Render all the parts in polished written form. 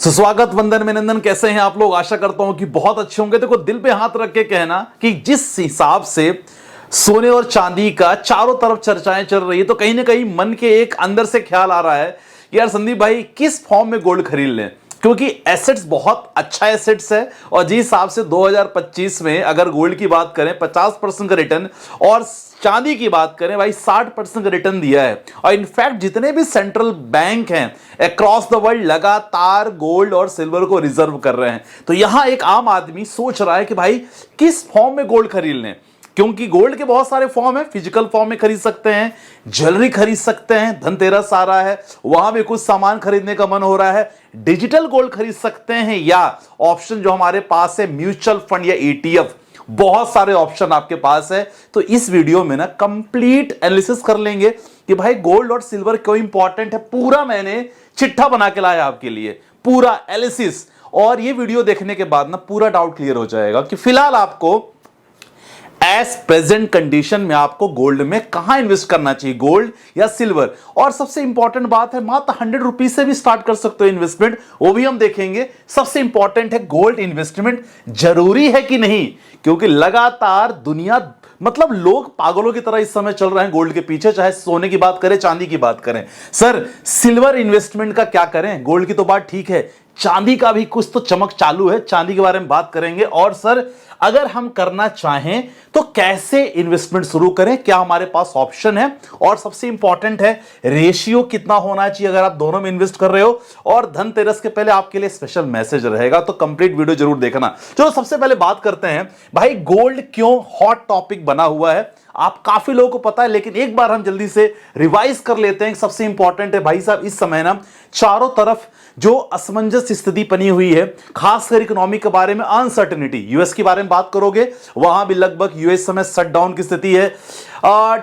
सुस्वागत, वंदन, अभिनंदन। कैसे हैं आप लोग? आशा करता हूं कि बहुत अच्छे होंगे। देखो, दिल पे हाथ रख के कहना कि जिस हिसाब से सोने और चांदी का चारों तरफ चर्चाएं चल रही है, तो कहीं ना कहीं मन के एक अंदर से ख्याल आ रहा है कि यार संदीप भाई, किस फॉर्म में गोल्ड खरीद लें, क्योंकि एसेट्स बहुत अच्छा एसेट्स है। और जिस हिसाब से 2025 में अगर गोल्ड की बात करें 50% का रिटर्न और चांदी की बात करें भाई 60% का रिटर्न दिया है। और इनफैक्ट जितने भी सेंट्रल बैंक हैं अक्रॉस द वर्ल्ड लगातार गोल्ड और सिल्वर को रिजर्व कर रहे हैं। तो यहां एक आम आदमी सोच रहा है कि भाई किस फॉर्म में गोल्ड खरीद लें, क्योंकि गोल्ड के बहुत सारे फॉर्म है। फिजिकल फॉर्म में खरीद सकते हैं, ज्वेलरी खरीद सकते हैं, धनतेरस आ रहा है वहां भी कुछ सामान खरीदने का मन हो रहा है, डिजिटल गोल्ड खरीद सकते हैं, या ऑप्शन जो हमारे पास है म्यूचुअल फंड या ईटीएफ। बहुत सारे ऑप्शन आपके पास है। तो इस वीडियो में ना कंप्लीट एनालिसिस कर लेंगे कि भाई गोल्ड और सिल्वर क्यों इंपॉर्टेंट है। पूरा मैंने चिट्ठा बना के लाया आपके लिए, पूरा एनालिसिस। और ये वीडियो देखने के बाद ना पूरा डाउट क्लियर हो जाएगा कि फिलहाल आपको एज प्रेजेंट कंडीशन में आपको गोल्ड में कहां इन्वेस्ट करना चाहिए, गोल्ड या सिल्वर। और सबसे इंपॉर्टेंट बात है, मात्र 100 रुपीज से भी स्टार्ट कर सकते हो इन्वेस्टमेंट, वो भी हम देखेंगे। सबसे इंपॉर्टेंट है गोल्ड इन्वेस्टमेंट जरूरी है कि नहीं, क्योंकि लगातार दुनिया मतलब लोग पागलों की तरह इस समय चल रहे हैं गोल्ड के पीछे, चाहे सोने की बात करें चांदी की बात करें। सर सिल्वर इन्वेस्टमेंट का क्या करें? गोल्ड की तो बात ठीक है, चांदी का भी कुछ तो चमक चालू है, चांदी के बारे में बात करेंगे। और सर अगर हम करना चाहें तो कैसे इन्वेस्टमेंट शुरू करें, क्या हमारे पास ऑप्शन है, और सबसे इंपॉर्टेंट है रेशियो कितना होना चाहिए अगर आप दोनों में इन्वेस्ट कर रहे हो। और धनतेरस के पहले आपके लिए स्पेशल मैसेज रहेगा, तो कंप्लीट वीडियो जरूर देखना। चलो सबसे पहले बात करते हैं भाई गोल्ड क्यों हॉट टॉपिक बना हुआ है। आप काफी लोगों को पता है, लेकिन एक बार हम जल्दी से रिवाइज कर लेते हैं। सबसे इंपॉर्टेंट है भाई साहब, इस समय ना चारों तरफ जो असमंजस स्थिति बनी हुई है, खासकर इकोनॉमी के बारे में अनसर्टेनिटी। यूएस के बारे में बात करोगे, वहां भी लगभग यूएस समय शटडाउन की स्थिति है।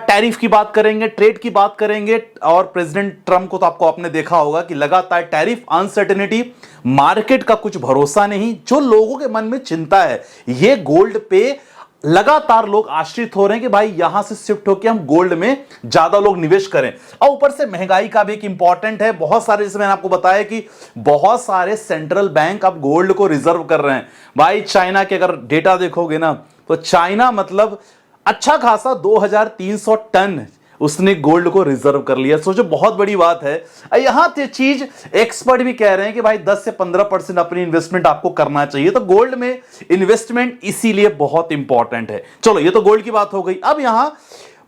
टैरिफ की बात करेंगे, ट्रेड की बात करेंगे, और प्रेसिडेंट ट्रंप को तो आपको आपने देखा होगा कि लगातार टैरिफ, अनसर्टेनिटी, मार्केट का कुछ भरोसा नहीं। जो लोगों के मन में चिंता है, ये गोल्ड पे लगातार लोग आश्रित हो रहे हैं कि भाई यहां से शिफ्ट होकर हम गोल्ड में ज्यादा लोग निवेश करें। और ऊपर से महंगाई का भी एक इंपॉर्टेंट है। बहुत सारे, जैसे मैंने आपको बताया कि बहुत सारे सेंट्रल बैंक अब गोल्ड को रिजर्व कर रहे हैं। भाई चाइना के अगर डेटा देखोगे ना, तो चाइना मतलब अच्छा खासा 2300 टन उसने गोल्ड को रिजर्व कर लिया। सोचो बहुत बड़ी बात है। यहां चीज एक्सपर्ट भी कह रहे हैं कि भाई 10 से 15% अपनी इन्वेस्टमेंट आपको करना चाहिए। तो गोल्ड में इन्वेस्टमेंट इसीलिए बहुत इंपॉर्टेंट है। चलो ये तो गोल्ड की बात हो गई। अब यहां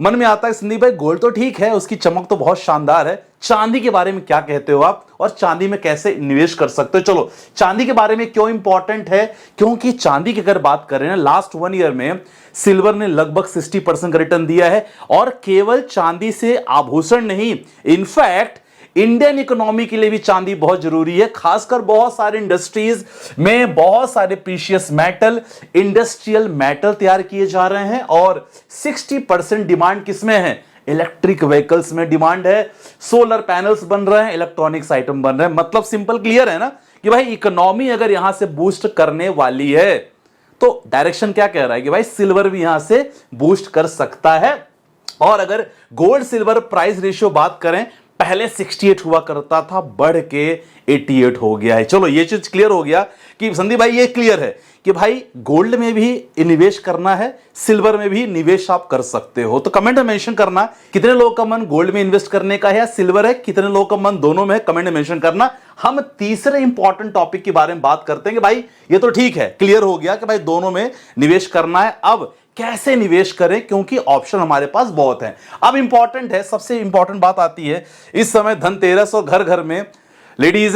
मन में आता है संदीप भाई गोल्ड तो ठीक है, उसकी चमक तो बहुत शानदार है, चांदी के बारे में क्या कहते हो आप, और चांदी में कैसे निवेश कर सकते हो। चलो चांदी के बारे में क्यों इंपॉर्टेंट है, क्योंकि चांदी की अगर बात करें ना, लास्ट 1 ईयर में सिल्वर ने लगभग 60% का रिटर्न दिया है। और केवल चांदी से आभूषण नहीं, इनफैक्ट इंडियन इकोनॉमी के लिए भी चांदी बहुत जरूरी है। खासकर बहुत सारे इंडस्ट्रीज में बहुत सारे प्रीशियस मेटल, इंडस्ट्रियल मेटल तैयार किए जा रहे हैं। और 60% डिमांड किसमें है? इलेक्ट्रिक व्हीकल्स में डिमांड है, सोलर पैनल्स बन रहे हैं, इलेक्ट्रॉनिक्स आइटम बन रहे हैं। मतलब सिंपल क्लियर है ना कि भाई इकोनॉमी अगर यहां से बूस्ट करने वाली है, तो डायरेक्शन क्या कह रहा है कि भाई सिल्वर भी यहां से बूस्ट कर सकता है। और अगर गोल्ड सिल्वर प्राइस रेशियो बात करें, पहले 68 हुआ करता था, बढ़ के 88 हो गया है। चलो ये चीज क्लियर हो गया कि संदीप भाई ये क्लियर है कि भाई गोल्ड में भी निवेश करना है, सिल्वर में भी निवेश आप कर सकते हो। तो कमेंट में मेंशन करना कितने लोगों का मन गोल्ड में इन्वेस्ट करने का है या सिल्वर है, कितने लोगों का मन दोनों में है, कमेंट में मेंशन करना। हम तीसरे इंपॉर्टेंट टॉपिक के बारे में बात करते हैं कि भाई ये तो ठीक है, क्लियर हो गया कि भाई दोनों में निवेश करना है। अब कैसे निवेश करें, क्योंकि ऑप्शन हमारे पास बहुत हैं। अब इंपॉर्टेंट है, सबसे इंपॉर्टेंट बात आती है, इस समय धनतेरस और घर घर में लेडीज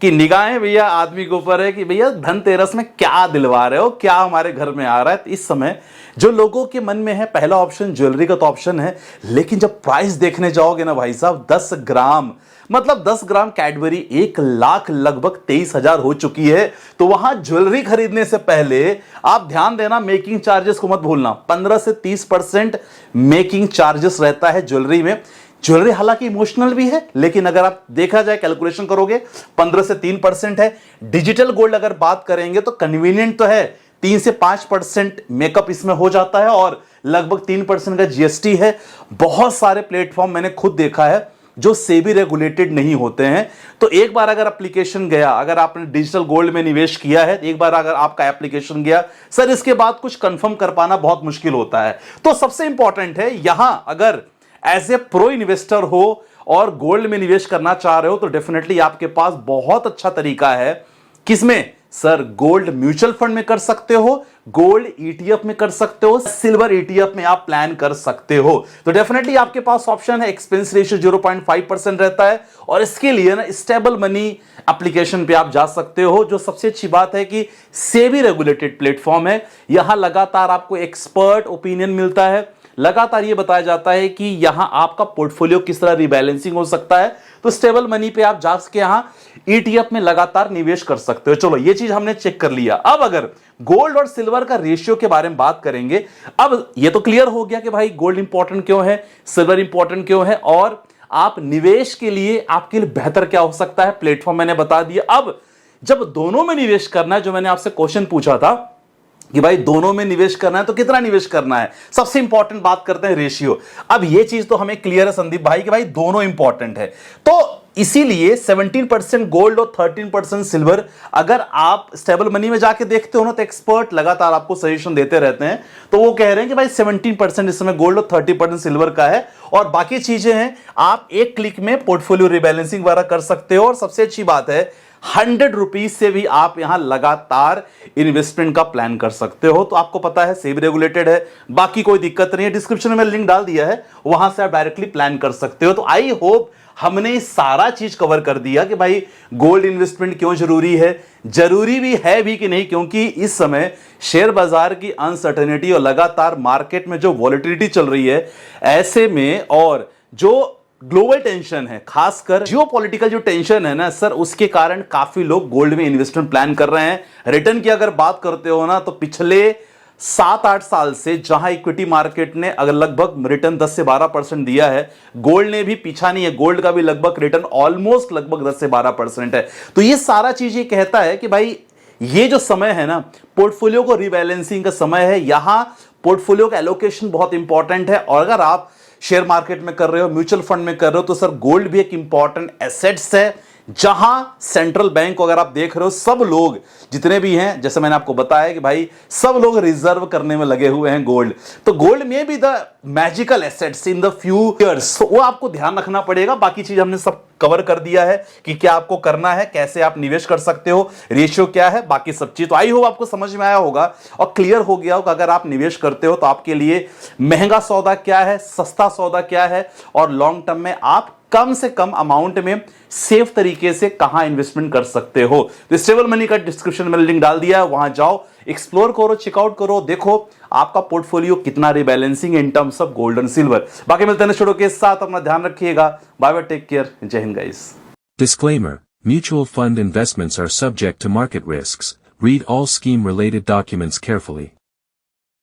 की निगाहें भैया आदमी के ऊपर है कि भैया धनतेरस में क्या दिलवा रहे हो, क्या हमारे घर में आ रहा है। तो इस समय जो लोगों के मन में है, पहला ऑप्शन ज्वेलरी का तो ऑप्शन है, लेकिन जब प्राइस देखने जाओगे ना भाई साहब, 10 ग्राम मतलब 10 ग्राम कैडबरी 1 लाख लगभग 23,000 हो चुकी है। तो वहां ज्वेलरी खरीदने से पहले आप ध्यान देना, मेकिंग चार्जेस को मत भूलना। 15 से 30% मेकिंग चार्जेस रहता है ज्वेलरी में। ज्वेलरी हालांकि इमोशनल भी है, लेकिन अगर आप देखा जाए कैलकुलेशन करोगे 15 से 3% है। डिजिटल गोल्ड अगर बात करेंगे तो कन्वीनियंट तो है, 3 से 5% मेकअप इसमें हो जाता है और लगभग 3% का जीएसटी है। बहुत सारे प्लेटफॉर्म मैंने खुद देखा है, जो सेबी रेगुलेटेड नहीं होते हैं। तो एक बार अगर एप्लीकेशन गया, अगर आपने डिजिटल गोल्ड में निवेश किया है, एक बार अगर आपका एप्लीकेशन गया सर, इसके बाद कुछ कंफर्म कर पाना बहुत मुश्किल होता है। तो सबसे इंपॉर्टेंट है यहां, अगर एज ए प्रो इन्वेस्टर हो और गोल्ड में निवेश करना चाह रहे हो तो डेफिनेटली आपके पास बहुत अच्छा तरीका है। किसमें सर? गोल्ड म्यूचुअल फंड में कर सकते हो, गोल्ड ईटीएफ में कर सकते हो, सिल्वर ईटीएफ में आप प्लान कर सकते हो। तो डेफिनेटली आपके पास ऑप्शन है। एक्सपेंस रेशियो 0.5% रहता है और इसके लिए ना स्टेबल मनी एप्लीकेशन पे आप जा सकते हो। जो सबसे अच्छी बात है कि सेबी रेगुलेटेड प्लेटफॉर्म है, यहां लगातार आपको एक्सपर्ट ओपिनियन मिलता है, लगातार ये बताया जाता है कि यहां आपका पोर्टफोलियो किस तरह रिबैलेंसिंग हो सकता है। तो स्टेबल मनी पे आप जा सके यहां ईटीएफ में लगातार निवेश कर सकते हो। चलो ये चीज हमने चेक कर लिया। अब अगर गोल्ड और सिल्वर का रेशियो के बारे में बात करेंगे, अब ये तो क्लियर हो गया कि भाई गोल्ड इंपॉर्टेंट क्यों है, सिल्वर इंपॉर्टेंट क्यों है और आप निवेश के लिए आपके लिए बेहतर क्या हो सकता है, प्लेटफॉर्म मैंने बता दिया। अब जब दोनों में निवेश करना है, जो मैंने आपसे क्वेश्चन पूछा था कि भाई दोनों में निवेश करना है तो कितना निवेश करना है, सबसे इंपॉर्टेंट बात करते हैं रेशियो। अब ये चीज तो हमें क्लियर है संदीप भाई कि भाई दोनों इंपॉर्टेंट है। तो इसीलिए 17% गोल्ड और 13% सिल्वर, अगर आप स्टेबल मनी में जाके देखते हो ना तो एक्सपर्ट लगातार आपको सजेशन देते रहते हैं। तो वो कह रहे हैं कि भाई 17% इस समय गोल्ड और 30% सिल्वर का है और बाकी चीजें हैं आप एक क्लिक में पोर्टफोलियो रिबैलेंसिंग वगैरह कर सकते हो। और सबसे अच्छी बात है 100 रुपीज से भी आप यहां लगातार इन्वेस्टमेंट का प्लान कर सकते हो। तो आपको पता है सेबी रेगुलेटेड है, बाकी कोई दिक्कत नहीं है। डिस्क्रिप्शन में लिंक डाल दिया है, वहां से आप डायरेक्टली प्लान कर सकते हो। तो आई होप हमने सारा चीज कवर कर दिया कि भाई गोल्ड इन्वेस्टमेंट क्यों जरूरी है, जरूरी भी है भी कि नहीं, क्योंकि इस समय शेयर बाजार की अनसर्टेनिटी और लगातार मार्केट में जो वॉलेटिलिटी चल रही है, ऐसे में और जो ग्लोबल टेंशन है, खासकर जियोपॉलिटिकल जो टेंशन है ना सर, उसके कारण काफी लोग गोल्ड में इन्वेस्टमेंट प्लान कर रहे हैं। रिटर्न की अगर बात करते हो ना तो पिछले 7-8 साल से जहां इक्विटी मार्केट ने अगर लगभग रिटर्न 10 से 12% दिया है, गोल्ड ने भी पीछा नहीं है। गोल्ड का भी लगभग रिटर्न ऑलमोस्ट लगभग 10 से 12% है। तो ये सारा चीज ये कहता है कि भाई ये जो समय है ना, पोर्टफोलियो को रिबैलेंसिंग का समय है। यहां पोर्टफोलियो का एलोकेशन बहुत इंपॉर्टेंट है। और अगर आप शेयर मार्केट में कर रहे हो, म्यूचुअल फंड में कर रहे हो, तो सर गोल्ड भी एक इंपॉर्टेंट एसेट्स है। जहां सेंट्रल बैंक को अगर आप देख रहे हो, सब लोग जितने भी हैं, जैसे मैंने आपको बताया कि भाई सब लोग रिजर्व करने में लगे हुए हैं गोल्ड। तो गोल्ड में भी the magical assets in the futures, वो आपको ध्यान रखना पड़ेगा। बाकी चीज हमने सब कवर कर दिया है कि क्या आपको करना है, कैसे आप निवेश कर सकते हो, रेशियो क्या है, बाकी सब चीज। तो आई होप आपको समझ में आया होगा और क्लियर हो गया होगा अगर आप निवेश करते हो तो आपके लिए महंगा सौदा क्या है, सस्ता सौदा क्या है और लॉन्ग टर्म में आप कम से कम अमाउंट में सेफ तरीके से कहां इन्वेस्टमेंट कर सकते हो। तो स्टेबल मनी का डिस्क्रिप्शन में लिंक डाल दिया है, वहां जाओ, एक्सप्लोर करो, चेकआउट करो, देखो आपका पोर्टफोलियो कितना rebalancing in terms of gold and silver. बाकी मिलते हैं छोड़ो के साथ, अपना ध्यान रखिएगा। बाय बाय, टेक केयर, जय Hind guys. Disclaimer: Mutual fund investments are subject to market risks. Read all scheme-related documents carefully.